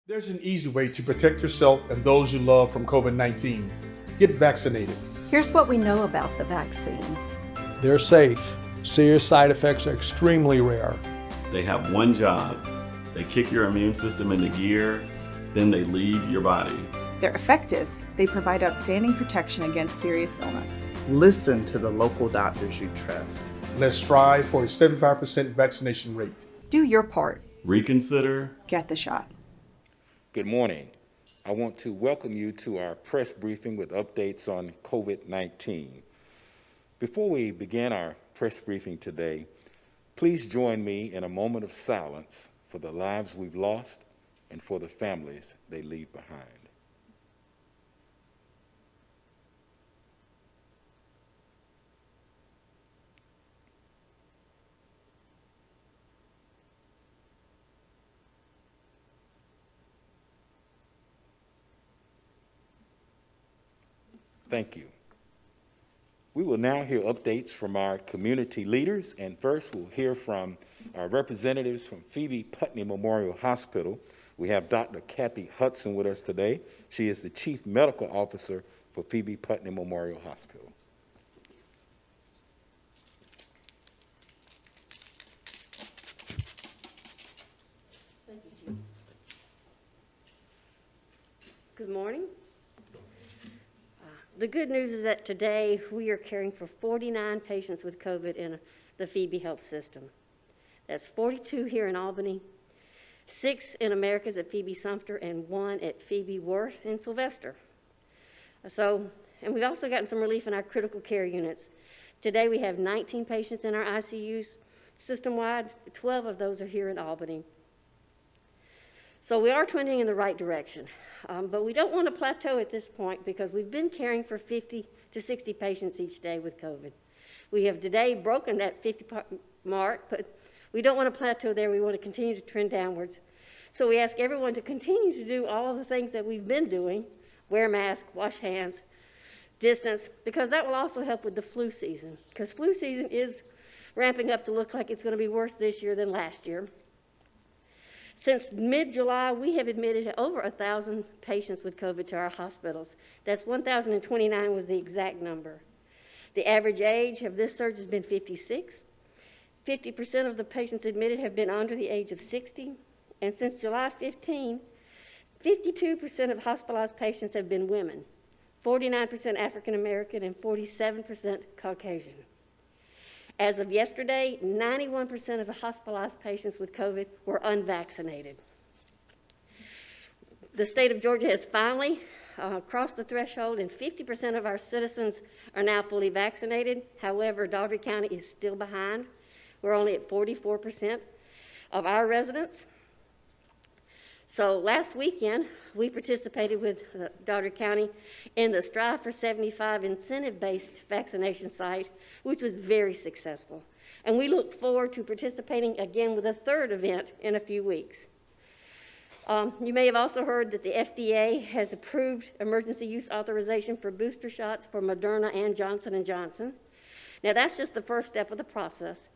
There's an easy way to protect yourself and those you love from COVID-19. Get vaccinated. Here's what we know about the vaccines. They're safe. Serious side effects are extremely rare. They have one job. They kick your immune system into gear, then they leave your body. They're effective. They provide outstanding protection against serious illness. Listen to the local doctors you trust. Let's strive for a 75% vaccination rate. Do your part. Reconsider. Get the shot. Good morning. I want to welcome you to our press briefing with updates on COVID-19. Before we begin our press briefing today, please join me in a moment of silence for the lives we've lost and for the families they leave behind. Thank you. We will now hear updates from our community leaders, and first we'll hear from our representatives from Phoebe Putney Memorial Hospital. We have Dr. Kathy Hudson with us today. She is the Chief Medical Officer for Phoebe Putney Memorial Hospital. Thank you, Chief. Good morning. The good news is that today we are caring for 49 patients with COVID in the Phoebe Health System. That's 42 here in Albany, 6 in Americas at Phoebe Sumter, and 1 at Phoebe Worth in Sylvester. And we've also gotten some relief in our critical care units. Today we have 19 patients in our ICUs system-wide. 12 of those are here in Albany. So we are trending in the right direction. But we don't want to plateau at this point because we've been caring for 50 to 60 patients each day with COVID. We have today broken that 50 mark, but we don't want to plateau there. We want to continue to trend downwards. So we ask everyone to continue to do all of the things that we've been doing: wear masks, wash hands, distance, because that will also help with the flu season, because flu season is ramping up to look like it's going to be worse this year than last year. Since mid-July, we have admitted over 1,000 patients with COVID to our hospitals. That's 1,029 was the exact number. The average age of this surge has been 56. 50% of the patients admitted have been under the age of 60. And since July 15, 52% of hospitalized patients have been women, 49% African American, and 47% Caucasian. As of yesterday, 91% of the hospitalized patients with COVID were unvaccinated. The state of Georgia has finally crossed the threshold, and 50% of our citizens are now fully vaccinated. However, Daugherty County is still behind. We're only at 44% of our residents. So last weekend, we participated with Daugherty County in the Strive for 75 incentive-based vaccination site, which was very successful. And we look forward to participating again with a third event in a few weeks. You may have also heard that the FDA has approved emergency use authorization for booster shots for Moderna and Johnson & Johnson. Now that's just the first step of the process.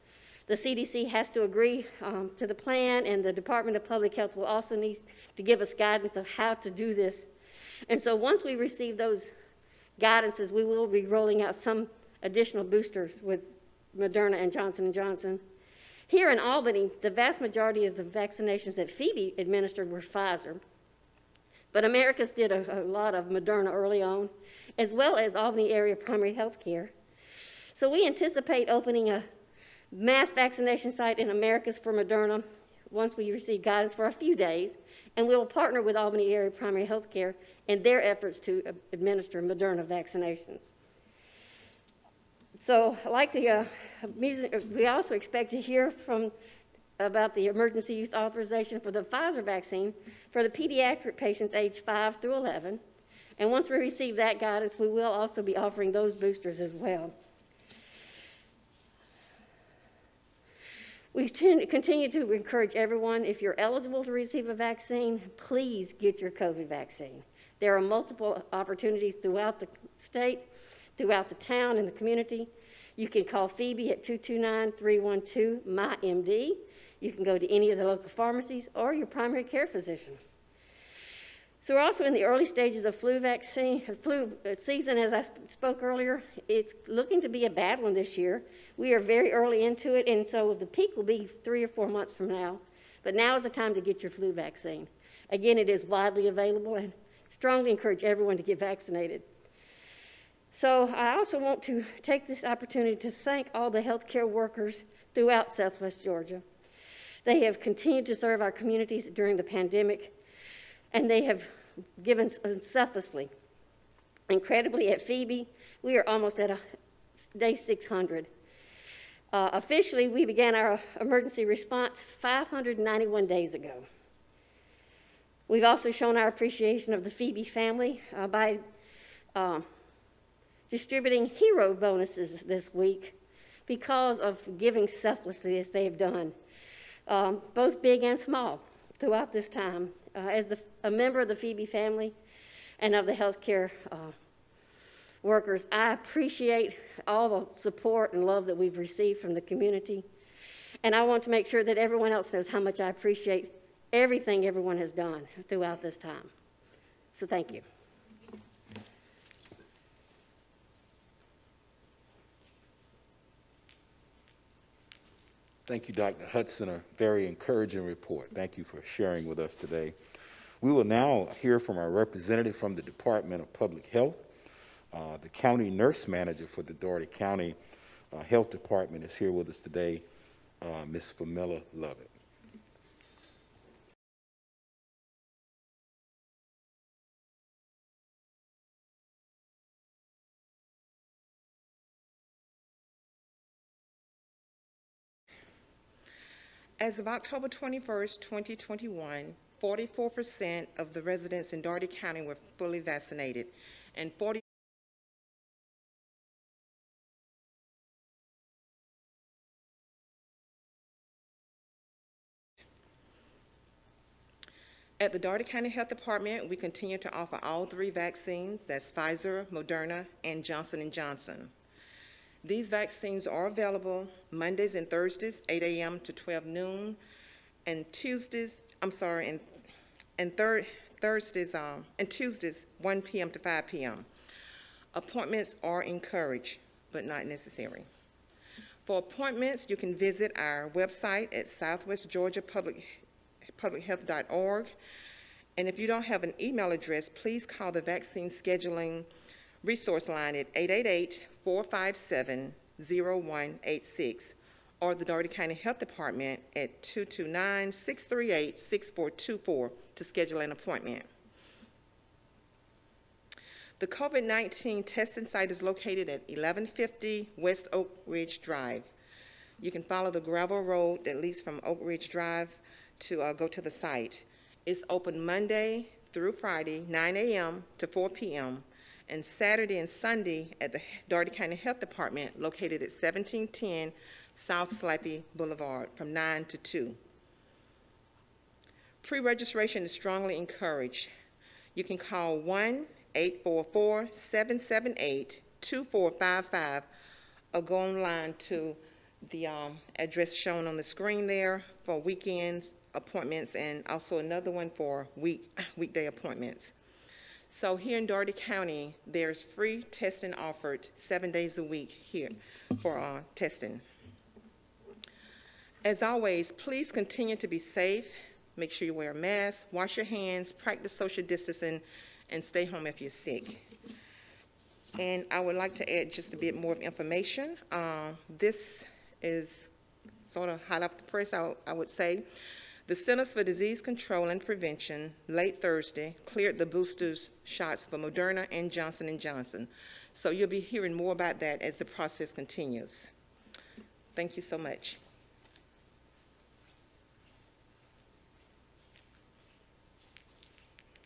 The CDC has to agree to the plan, and the Department of Public Health will also need to give us guidance of how to do this. And so once we receive those guidances, we will be rolling out some additional boosters with Moderna and Johnson & Johnson. Here in Albany, the vast majority of the vaccinations that Phoebe administered were Pfizer. But Americas did a lot of Moderna early on, as well as Albany area primary health care. So we anticipate opening a mass vaccination site in Americas for Moderna once we receive guidance for a few days, and we will partner with Albany area primary health care in their efforts to administer Moderna vaccinations. So like we also expect to hear about the emergency use authorization for the Pfizer vaccine for the pediatric patients aged 5 through 11. And once we receive that guidance, we will also be offering those boosters as well. We continue to encourage everyone, if you're eligible to receive a vaccine, please get your COVID vaccine. There are multiple opportunities throughout the state, throughout the town and the community. You can call Phoebe at 229-312-MyMD. You can go to any of the local pharmacies or your primary care physician. So we're also in the early stages of flu season, as I spoke earlier. It's looking to be a bad one this year. We are very early into it, and so the peak will be 3 or 4 months from now. But now is the time to get your flu vaccine. Again, it is widely available, and strongly encourage everyone to get vaccinated. So I also want to take this opportunity to thank all the healthcare workers throughout Southwest Georgia. They have continued to serve our communities during the pandemic, and they have given selflessly. Incredibly, at Phoebe, we are almost at day 600. Officially, we began our emergency response 591 days ago. We've also shown our appreciation of the Phoebe family by distributing hero bonuses this week because of giving selflessly as they have done, both big and small, throughout this time. As a member of the Phoebe family and of the healthcare workers, I appreciate all the support and love that we've received from the community. And I want to make sure that everyone else knows how much I appreciate everything everyone has done throughout this time. So thank you. Thank you, Dr. Hudson, a very encouraging report. Thank you for sharing with us today. We will now hear from our representative from the Department of Public Health. The county nurse manager for the Dougherty County Health Department is here with us today, Ms. Famila Lovett. As of October 21st, 2021, 44% of the residents in Dougherty County were fully vaccinated, and At the Dougherty County Health Department, we continue to offer all 3 vaccines. That's Pfizer, Moderna, and Johnson & Johnson. These vaccines are available Mondays and Thursdays, 8 a.m. to 12 noon, and Tuesdays, Thursdays and Tuesdays, 1 p.m. to 5 p.m. Appointments are encouraged, but not necessary. For appointments, you can visit our website at southwestgeorgiapublichealth.org. And if you don't have an email address, please call the vaccine scheduling resource line at 888-457-0186 or the Dougherty County Health Department at 229-638-6424 to schedule an appointment. The COVID-19 testing site is located at 1150 West Oak Ridge Drive. You can follow the gravel road that leads from Oak Ridge Drive to go to the site. It's open Monday through Friday, 9 a.m. to 4 p.m., and Saturday and Sunday at the Dougherty County Health Department, located at 1710 South Slappy Boulevard, from 9 to 2. Pre-registration is strongly encouraged. You can call 1-844-778-2455 or go online to the address shown on the screen there for weekends appointments, and also another one for weekday appointments. So here in Dougherty County, there's free testing offered 7 days a week here for testing. As always, please continue to be safe. Make sure you wear a mask, wash your hands, practice social distancing, and stay home if you're sick. And I would like to add just a bit more of information. This is sort of hot off the press, I would say. The Centers for Disease Control and Prevention, late Thursday, cleared the boosters shots for Moderna and Johnson & Johnson. So you'll be hearing more about that as the process continues. Thank you so much.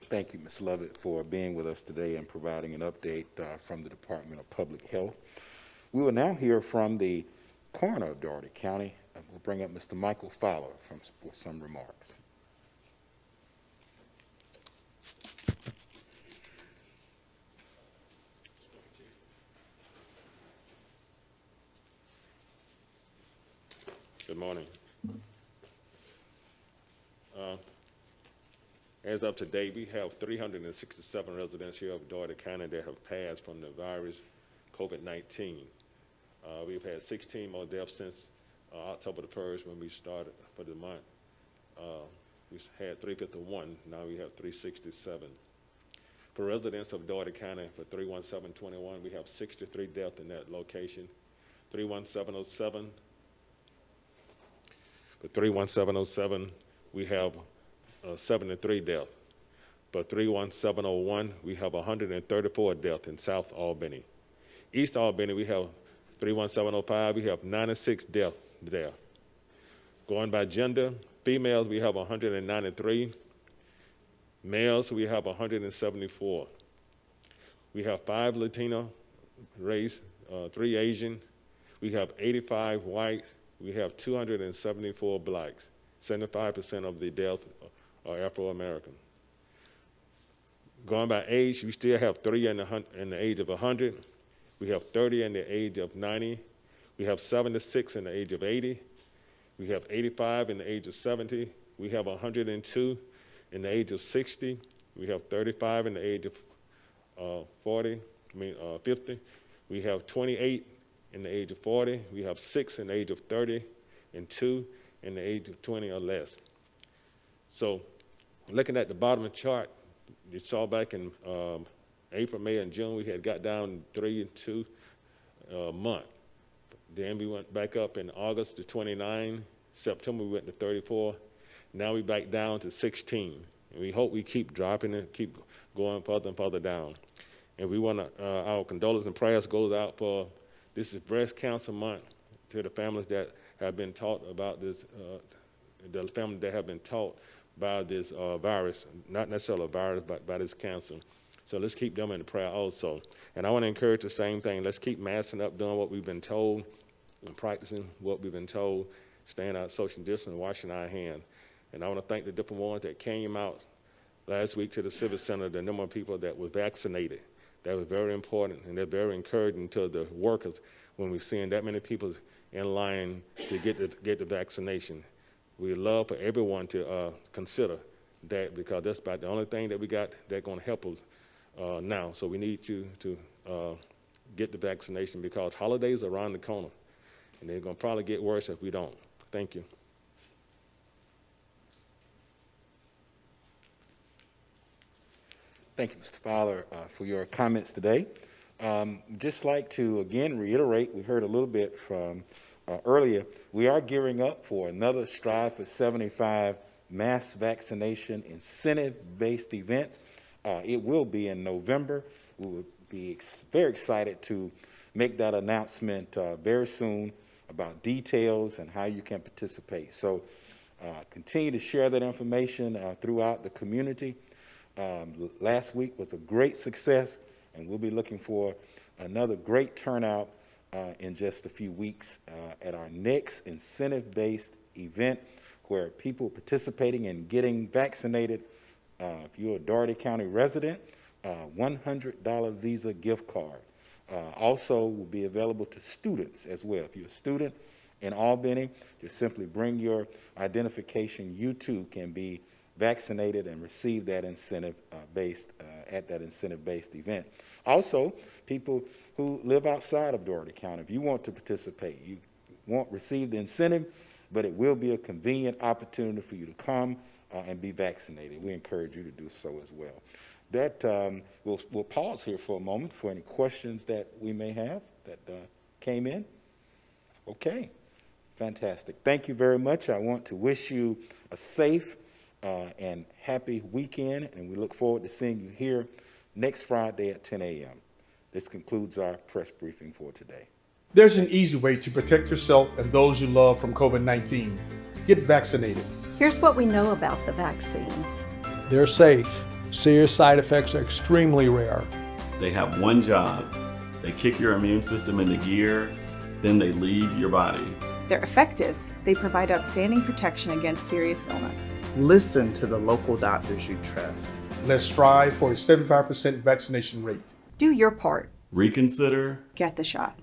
Thank you, Ms. Lovett, for being with us today and providing an update from the Department of Public Health. We will now hear from the coroner of Dougherty County. We'll bring up Mr. Michael Fowler for some remarks. Good morning. As of today, we have 367 residents here of Dougherty County that have passed from the virus COVID-19. We've had 16 more deaths since October the 1st when we started for the month. We had 351, now we have 367. For residents of Dougherty County, for 31721, we have 63 deaths in that location. 31707, for 31707, we have 73 deaths. For 31701, we have 134 deaths in South Albany. East Albany, we have 31705, we have 96 deaths there. Going by gender, females, we have 193. Males, we have 174. We have 5 Latino race, 3 Asian. We have 85 whites. We have 274 blacks. 75% of the deaths are Afro-American. Going by age, we still have 3 in the age of 100. We have 30 in the age of 90. We have 76 in the age of 80. We have 85 in the age of 70. We have 102 in the age of 60. We have 35 in the age of 50. We have 28 in the age of 40. We have 6 in the age of 30 and 2 in the age of 20 or less. So looking at the bottom of the chart, you saw back in April, May, and June, we had got down 3 and 2 a month. Then we went back up in August to 29. September, we went to 34. Now we back down to 16. And we hope we keep dropping it, keep going further and further down. And we want to, our condolences and prayers goes out for, this is Breast Cancer Month, to the families that have been taught about this, the families that have been taught by this virus, not necessarily a virus, but by this cancer. So let's keep them in the prayer also. And I want to encourage the same thing. Let's keep masking up, doing what we've been told, and practicing what we've been told, staying out social distance, washing our hands. And I want to thank the different ones that came out last week to the Civic Center, the number of people that were vaccinated. That was very important, and they're very encouraging to the workers when we're seeing that many people in line to get the vaccination. We love for everyone to consider that, because that's about the only thing that we got that's going to help us now. So we need you to get the vaccination, because holidays are around the corner, and they're going to probably get worse if we don't. Thank you. Thank you, Mr. Fowler, for your comments today. Just like to again reiterate, we heard a little bit from earlier, we are gearing up for another Strive for 75 mass vaccination incentive-based event. It will be in November. We will be very excited to make that announcement very soon about details and how you can participate. So continue to share that information throughout the community. Last week was a great success, and we'll be looking for another great turnout in just a few weeks at our next incentive-based event, where people participating in getting vaccinated, if you're a Dougherty County resident, $100 Visa gift card. Also will be available to students as well. If you're a student in Albany, just simply bring your identification. You too can be vaccinated and receive that incentive-based at that incentive-based event. Also, people who live outside of Dougherty County, if you want to participate, you won't receive the incentive, but it will be a convenient opportunity for you to come and be vaccinated. We encourage you to do so as well. That we'll pause here for a moment for any questions that we may have that came in. Okay, fantastic. Thank you very much. I want to wish you a safe and happy weekend, and we look forward to seeing you here next Friday at 10 a.m. This concludes our press briefing for today. There's an easy way to protect yourself and those you love from COVID-19. Get vaccinated. Here's what we know about the vaccines. They're safe. Serious side effects are extremely rare. They have one job. They kick your immune system into gear, then they leave your body. They're effective. They provide outstanding protection against serious illness. Listen to the local doctors you trust. Let's strive for a 75% vaccination rate. Do your part. Reconsider. Get the shot.